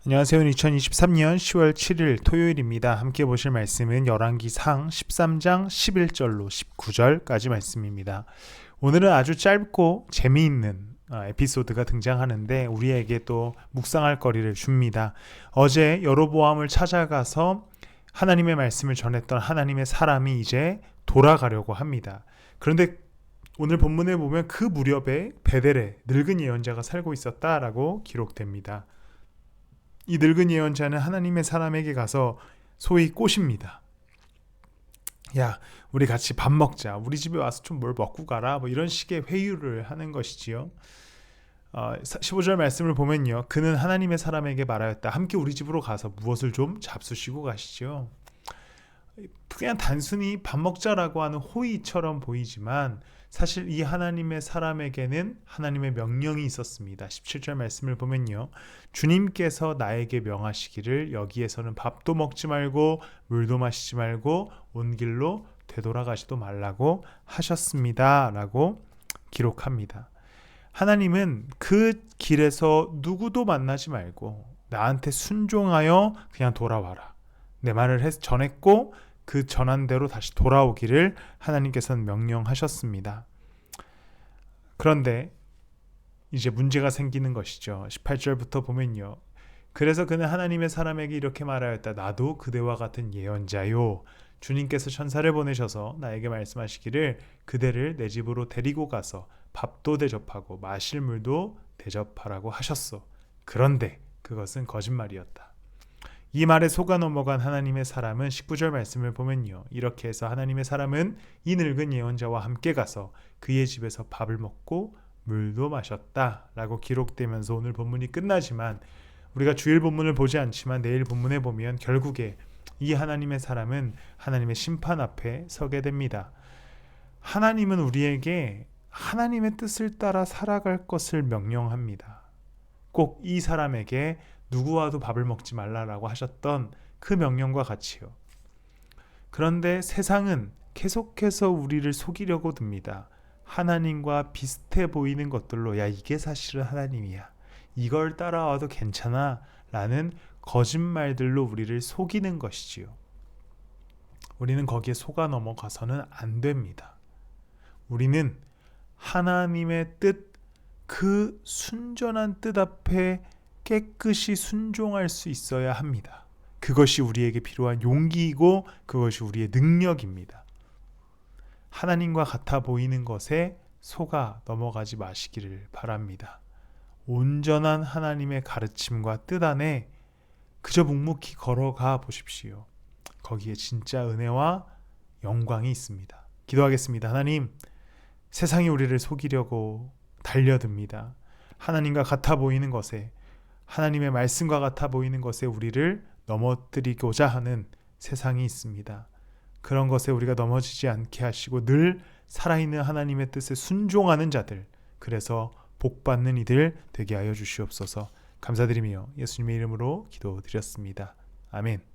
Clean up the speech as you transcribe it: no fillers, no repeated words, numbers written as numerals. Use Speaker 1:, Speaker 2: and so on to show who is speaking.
Speaker 1: 안녕하세요. 2023년 10월 7일 토요일입니다. 함께 보실 말씀은 열왕기상 13장 11절로 19절까지 말씀입니다. 오늘은 아주 짧고 재미있는 에피소드가 등장하는데 우리에게 또 묵상할 거리를 줍니다. 어제 여로보암을 찾아가서 하나님의 말씀을 전했던 하나님의 사람이 이제 돌아가려고 합니다. 그런데 오늘 본문에 보면 그 무렵에 베델에 늙은 예언자가 살고 있었다라고 기록됩니다. 이 늙은 예언자는 하나님의 사람에게 가서 소위 꼬십니다. 야, 우리 같이 밥 먹자. 우리 집에 와서 좀 뭘 먹고 가라. 뭐 이런 식의 회유를 하는 것이지요. 15절 말씀을 보면요. 그는 하나님의 사람에게 말하였다. 함께 우리 집으로 가서 무엇을 좀 잡수시고 가시죠. 그냥 단순히 밥 먹자라고 하는 호의처럼 보이지만 사실 이 하나님의 사람에게는 하나님의 명령이 있었습니다. 17절 말씀을 보면요. 주님께서 나에게 명하시기를 여기에서는 밥도 먹지 말고 물도 마시지 말고 온 길로 되돌아가지도 말라고 하셨습니다. 라고 기록합니다. 하나님은 그 길에서 누구도 만나지 말고 나한테 순종하여 그냥 돌아와라. 내 말을 전했고 그 전한 대로 다시 돌아오기를 하나님께서는 명령하셨습니다. 그런데 이제 문제가 생기는 것이죠. 18절부터 보면요. 그래서 그는 하나님의 사람에게 이렇게 말하였다. 나도 그대와 같은 예언자요. 주님께서 천사를 보내셔서 나에게 말씀하시기를 그대를 내 집으로 데리고 가서 밥도 대접하고 마실 물도 대접하라고 하셨소. 그런데 그것은 거짓말이었다. 이 말에 속아 넘어간 하나님의 사람은 19절 말씀을 보면요. 이렇게 해서 하나님의 사람은 이 늙은 예언자와 함께 가서 그의 집에서 밥을 먹고 물도 마셨다 라고 기록되면서 오늘 본문이 끝나지만 우리가 주일 본문을 보지 않지만 내일 본문에 보면 결국에 이 하나님의 사람은 하나님의 심판 앞에 서게 됩니다. 하나님은 우리에게 하나님의 뜻을 따라 살아갈 것을 명령합니다. 꼭 이 사람에게 누구와도 밥을 먹지 말라라고 하셨던 그 명령과 같이요. 그런데 세상은 계속해서 우리를 속이려고 듭니다. 하나님과 비슷해 보이는 것들로 야 이게 사실은 하나님이야. 이걸 따라와도 괜찮아 라는 거짓말들로 우리를 속이는 것이지요. 우리는 거기에 속아 넘어가서는 안 됩니다. 우리는 하나님의 뜻, 그 순전한 뜻 앞에 깨끗이 순종할 수 있어야 합니다. 그것이 우리에게 필요한 용기이고 그것이 우리의 능력입니다. 하나님과 같아 보이는 것에 속아 넘어가지 마시기를 바랍니다. 온전한 하나님의 가르침과 뜻 안에 그저 묵묵히 걸어가 보십시오. 거기에 진짜 은혜와 영광이 있습니다. 기도하겠습니다. 하나님, 세상이 우리를 속이려고 달려듭니다. 하나님과 같아 보이는 것에 하나님의 말씀과 같아 보이는 것에 우리를 넘어뜨리고자 하는 세상이 있습니다. 그런 것에 우리가 넘어지지 않게 하시고 늘 살아있는 하나님의 뜻에 순종하는 자들, 그래서 복받는 이들 되게 하여 주시옵소서. 감사드리며 예수님의 이름으로 기도드렸습니다. 아멘.